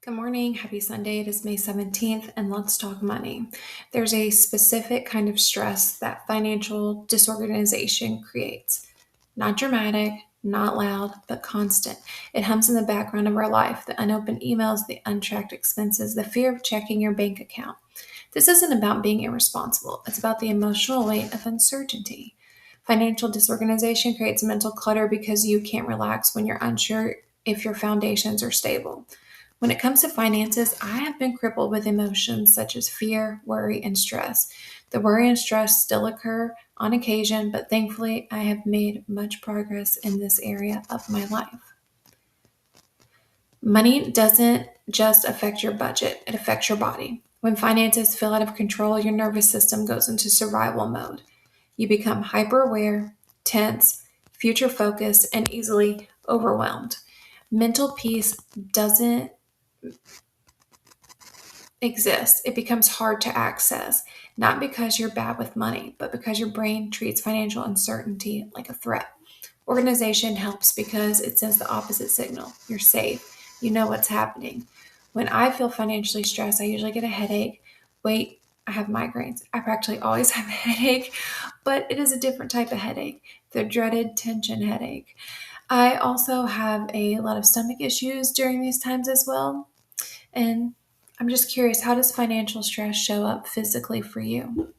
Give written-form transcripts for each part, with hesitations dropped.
Good morning. Happy Sunday. It is May 17th, and let's talk money. There's a specific kind of stress that financial disorganization creates. Not dramatic, not loud, but constant. It hums in the background of our life, the unopened emails, the untracked expenses, the fear of checking your bank account. This isn't about being irresponsible, it's about the emotional weight of uncertainty. Financial disorganization creates mental clutter because you can't relax when you're unsure if your foundations are stable. When it comes to finances, I have been crippled with emotions such as fear, worry, and stress. The worry and stress still occur on occasion, but thankfully, I have made much progress in this area of my life. Money doesn't just affect your budget, it affects your body. When finances feel out of control, your nervous system goes into survival mode. You become hyper aware, tense, future focused, and easily overwhelmed. Mental peace doesn't exists, it becomes hard to access, not because you're bad with money, but because your brain treats financial uncertainty like a threat. Organization helps because it sends the opposite signal. You're safe. You know what's happening. When I feel financially stressed, I usually get a headache. Wait, I have migraines. I practically always have a headache, but it is a different type of headache, the dreaded tension headache. I also have a lot of stomach issues during these times as well. And I'm just curious, how does financial stress show up physically for you?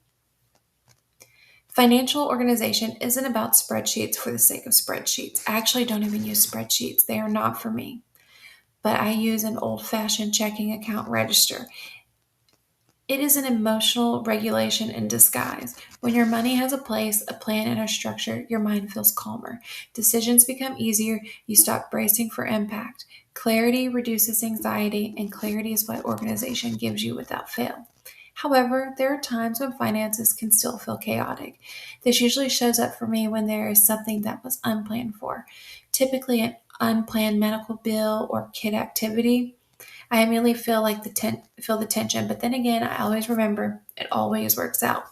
Financial organization isn't about spreadsheets for the sake of spreadsheets. I actually don't even use spreadsheets, they are not for me. But I use an old fashioned checking account register. It is an emotional regulation in disguise. When your money has a place, a plan, and a structure, your mind feels calmer. Decisions become easier. You stop bracing for impact. Clarity reduces anxiety, and clarity is what organization gives you without fail. However, there are times when finances can still feel chaotic. This usually shows up for me when there is something that was unplanned for, typically an unplanned medical bill or kid activity. I immediately feel the tension, but then again, I always remember it always works out.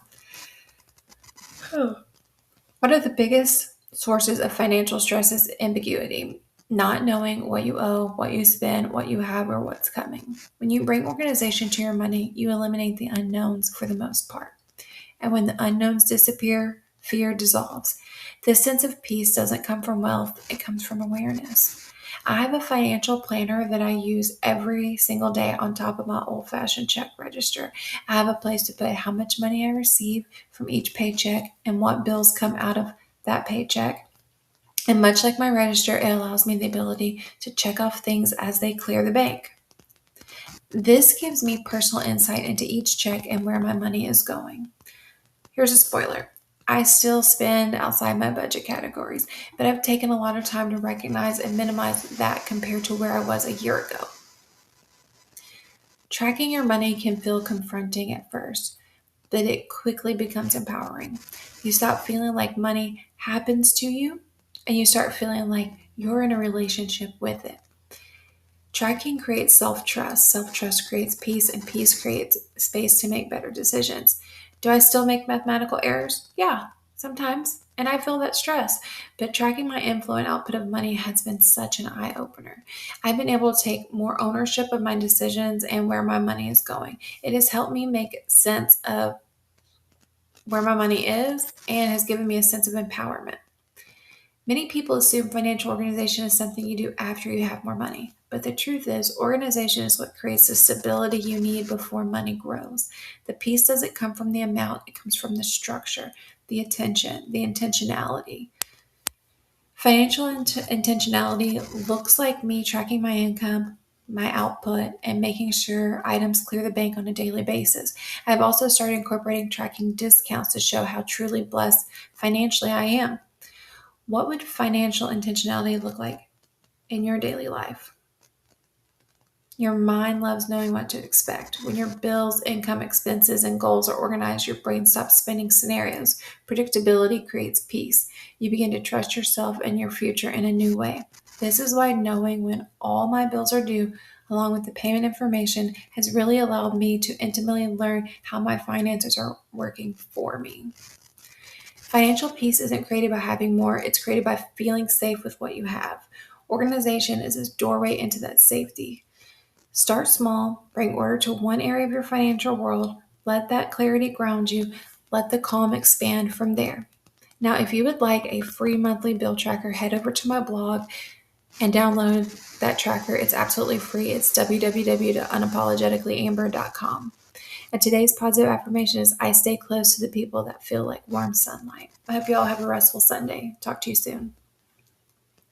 One of the biggest sources of financial stress is ambiguity, not knowing what you owe, what you spend, what you have, or what's coming. When you bring organization to your money, you eliminate the unknowns for the most part. And when the unknowns disappear, fear dissolves. This sense of peace doesn't come from wealth, it comes from awareness. I have a financial planner that I use every single day on top of my old fashioned check register. I have a place to put how much money I receive from each paycheck and what bills come out of that paycheck. And much like my register, it allows me the ability to check off things as they clear the bank. This gives me personal insight into each check and where my money is going. Here's a spoiler. I still spend outside my budget categories, but I've taken a lot of time to recognize and minimize that compared to where I was a year ago. Tracking your money can feel confronting at first, but it quickly becomes empowering. You stop feeling like money happens to you, and you start feeling like you're in a relationship with it. Tracking creates self trust. Self trust creates peace, and peace creates space to make better decisions. Do I still make mathematical errors? Yeah, sometimes. And I feel that stress. But tracking my inflow and output of money has been such an eye opener. I've been able to take more ownership of my decisions and where my money is going. It has helped me make sense of where my money is and has given me a sense of empowerment. Many people assume financial organization is something you do after you have more money. But the truth is, organization is what creates the stability you need before money grows. The peace doesn't come from the amount, it comes from the structure, the attention, the intentionality. Financial intentionality looks like me tracking my income, my output, and making sure items clear the bank on a daily basis. I've also started incorporating tracking discounts to show how truly blessed financially I am. What would financial intentionality look like in your daily life? Your mind loves knowing what to expect. When your bills, income, expenses, and goals are organized, your brain stops spinning scenarios. Predictability creates peace. You begin to trust yourself and your future in a new way. This is why knowing when all my bills are due, along with the payment information, has really allowed me to intimately learn how my finances are working for me. Financial peace isn't created by having more, it's created by feeling safe with what you have. Organization is a doorway into that safety. Start small, bring order to one area of your financial world, let that clarity ground you, let the calm expand from there. Now, if you would like a free monthly bill tracker, head over to my blog and download that tracker. It's absolutely free. It's www.unapologeticallyamber.com. And today's positive affirmation is I stay close to the people that feel like warm sunlight. I hope you all have a restful Sunday. Talk to you soon.